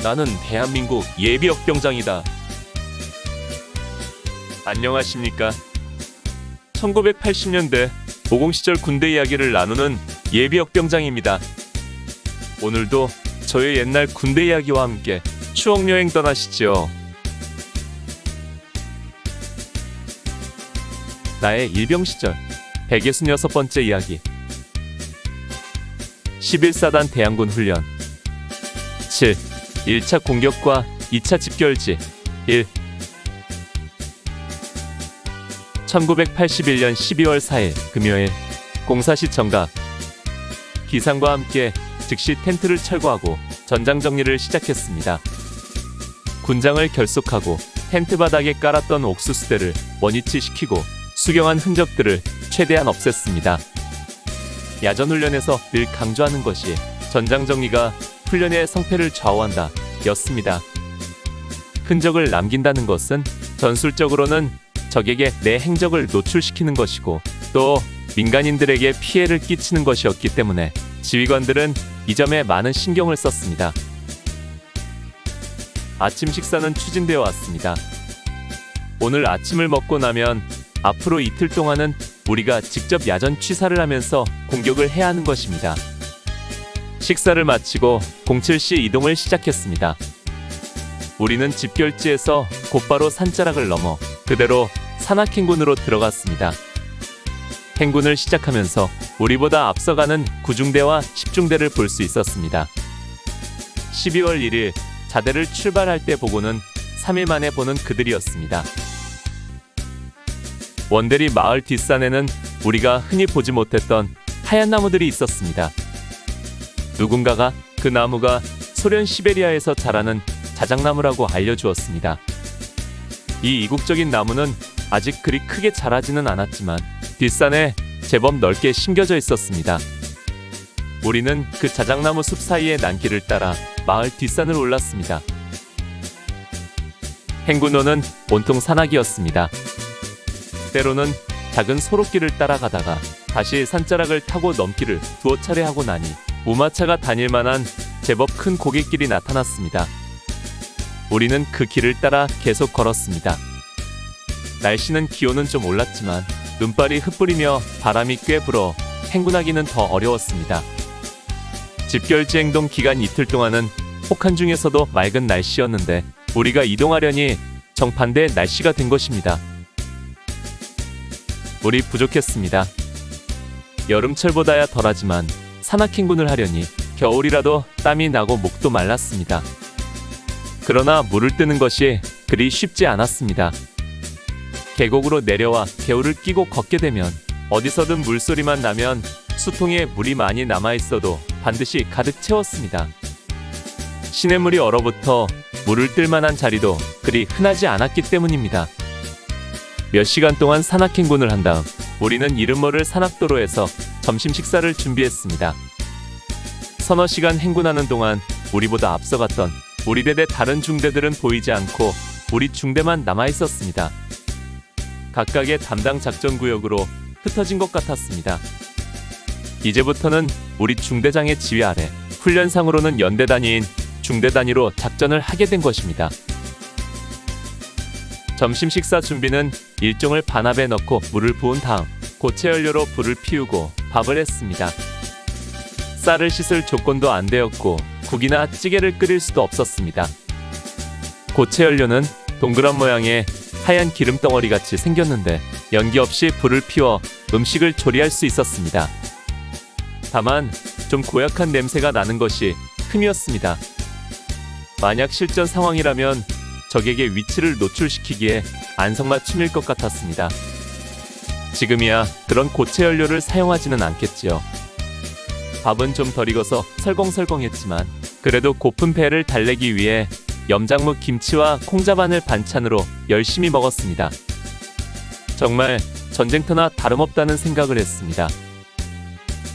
나는 대한민국 예비역병장이다. 안녕하십니까. 1980년대 모공시절 군대 이야기를 나누는 예비역병장입니다. 오늘도 저의 옛날 군대 이야기와 함께 추억여행 떠나시죠. 나의 일병시절 166번째 이야기. 11사단 대항군 훈련 7. 1차 공격과 2차 집결지 1. 1981년 12월 4일 금요일 공사시 정각. 기상과 함께 즉시 텐트를 철거하고 전장 정리를 시작했습니다. 군장을 결속하고 텐트 바닥에 깔았던 옥수수대를 원위치시키고 수경한 흔적들을 최대한 없앴습니다. 야전훈련에서 늘 강조하는 것이 전장 정리가 훈련의 성패를 좌우한다 였습니다. 흔적을 남긴다는 것은 전술적으로는 적에게 내 행적을 노출시키는 것이고 또 민간인들에게 피해를 끼치는 것이었기 때문에 지휘관들은 이 점에 많은 신경을 썼습니다. 아침 식사는 추진되어 왔습니다. 오늘 아침을 먹고 나면 앞으로 이틀 동안은 우리가 직접 야전 취사를 하면서 공격을 해야 하는 것입니다. 식사를 마치고 07시 이동을 시작했습니다. 우리는 집결지에서 곧바로 산자락을 넘어 그대로 산악행군으로 들어갔습니다. 행군을 시작하면서 우리보다 앞서가는 9중대와 10중대를 볼 수 있었습니다. 12월 1일 자대를 출발할 때 보고는 3일 만에 보는 그들이었습니다. 원대리 마을 뒷산에는 우리가 흔히 보지 못했던 하얀 나무들이 있었습니다. 누군가가 그 나무가 소련 시베리아에서 자라는 자작나무라고 알려주었습니다. 이 이국적인 나무는 아직 그리 크게 자라지는 않았지만 뒷산에 제법 넓게 심겨져 있었습니다. 우리는 그 자작나무 숲 사이의 난길을 따라 마을 뒷산을 올랐습니다. 행군로는 온통 산악이었습니다. 때로는 작은 소록길을 따라가다가 다시 산자락을 타고 넘기를 두어 차례 하고 나니 무마차가 다닐 만한 제법 큰 고갯길이 나타났습니다. 우리는 그 길을 따라 계속 걸었습니다. 날씨는 기온은 좀 올랐지만 눈발이 흩뿌리며 바람이 꽤 불어 행군하기는 더 어려웠습니다. 집결지 행동 기간 이틀 동안은 혹한 중에서도 맑은 날씨였는데 우리가 이동하려니 정반대의 날씨가 된 것입니다. 물이 부족했습니다. 여름철보다야 덜하지만 산악행군을 하려니 겨울이라도 땀이 나고 목도 말랐습니다. 그러나 물을 뜨는 것이 그리 쉽지 않았습니다. 계곡으로 내려와 개울을 끼고 걷게 되면 어디서든 물소리만 나면 수통에 물이 많이 남아있어도 반드시 가득 채웠습니다. 시냇물이 얼어붙어 물을 뜰 만한 자리도 그리 흔하지 않았기 때문입니다. 몇 시간 동안 산악행군을 한 다음 우리는 이름 모를 산악도로에서 점심 식사를 준비했습니다. 서너 시간 행군하는 동안 우리보다 앞서갔던 우리 대대 다른 중대들은 보이지 않고 우리 중대만 남아있었습니다. 각각의 담당 작전구역으로 흩어진 것 같았습니다. 이제부터는 우리 중대장의 지휘 아래 훈련상으로는 연대 단위인 중대 단위로 작전을 하게 된 것입니다. 점심 식사 준비는 일종을 반합에 넣고 물을 부은 다음 고체 연료로 불을 피우고 밥을 했습니다. 쌀을 씻을 조건도 안 되었고 국이나 찌개를 끓일 수도 없었습니다. 고체 연료는 동그란 모양의 하얀 기름 덩어리 같이 생겼는데 연기 없이 불을 피워 음식을 조리할 수 있었습니다. 다만 좀 고약한 냄새가 나는 것이 흠이었습니다. 만약 실전 상황이라면 적에게 위치를 노출시키기에 안성맞춤일 것 같았습니다. 지금이야 그런 고체 연료를 사용하지는 않겠지요. 밥은 좀 덜 익어서 설렁설렁했지만 그래도 고픈 배를 달래기 위해 염장무 김치와 콩자반을 반찬으로 열심히 먹었습니다. 정말 전쟁터나 다름없다는 생각을 했습니다.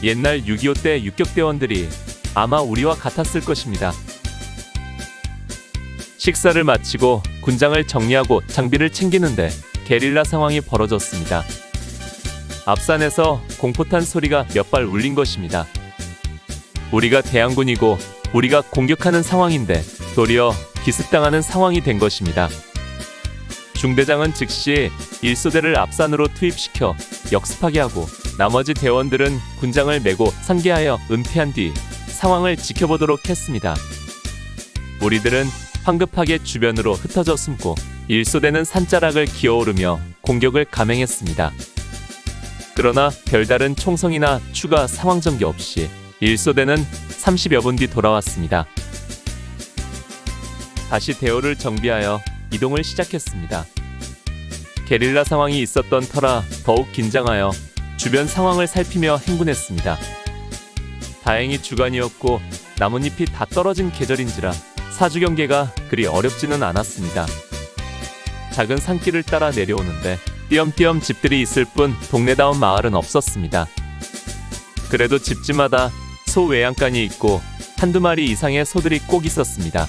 옛날 6.25 때 육격대원들이 아마 우리와 같았을 것입니다. 식사를 마치고 군장을 정리하고 장비를 챙기는데 게릴라 상황이 벌어졌습니다. 앞산에서 공포탄 소리가 몇 발 울린 것입니다. 우리가 대항군이고 우리가 공격하는 상황인데 도리어 기습당하는 상황이 된 것입니다. 중대장은 즉시 일소대를 앞산으로 투입시켜 역습하게 하고 나머지 대원들은 군장을 메고 상계하여 은폐한 뒤 상황을 지켜보도록 했습니다. 무리들은 황급하게 주변으로 흩어져 숨고 일소대는 산자락을 기어오르며 공격을 감행했습니다. 그러나 별다른 총성이나 추가 상황 전개 없이 일소대는 30여 분 뒤 돌아왔습니다. 다시 대오를 정비하여 이동을 시작했습니다. 게릴라 상황이 있었던 터라 더욱 긴장하여 주변 상황을 살피며 행군했습니다. 다행히 주간이었고 나뭇잎이 다 떨어진 계절인지라 사주 경계가 그리 어렵지는 않았습니다. 작은 산길을 따라 내려오는데 띄엄띄엄 집들이 있을 뿐 동네다운 마을은 없었습니다. 그래도 집집마다 소 외양간이 있고 한두 마리 이상의 소들이 꼭 있었습니다.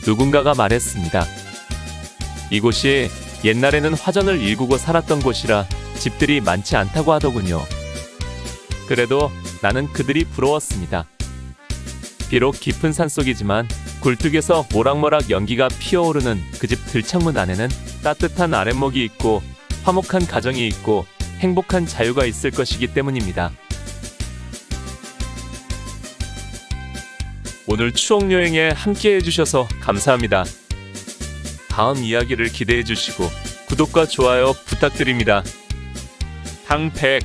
누군가가 말했습니다. 이곳이 옛날에는 화전을 일구고 살았던 곳이라 집들이 많지 않다고 하더군요. 그래도 나는 그들이 부러웠습니다. 비록 깊은 산속이지만 굴뚝에서 모락모락 연기가 피어오르는 그 집 들창문 안에는 따뜻한 아랫목이 있고 화목한 가정이 있고 행복한 자유가 있을 것이기 때문입니다. 오늘 추억여행에 함께 해주셔서 감사합니다. 다음 이야기를 기대해 주시고 구독과 좋아요 부탁드립니다. 당백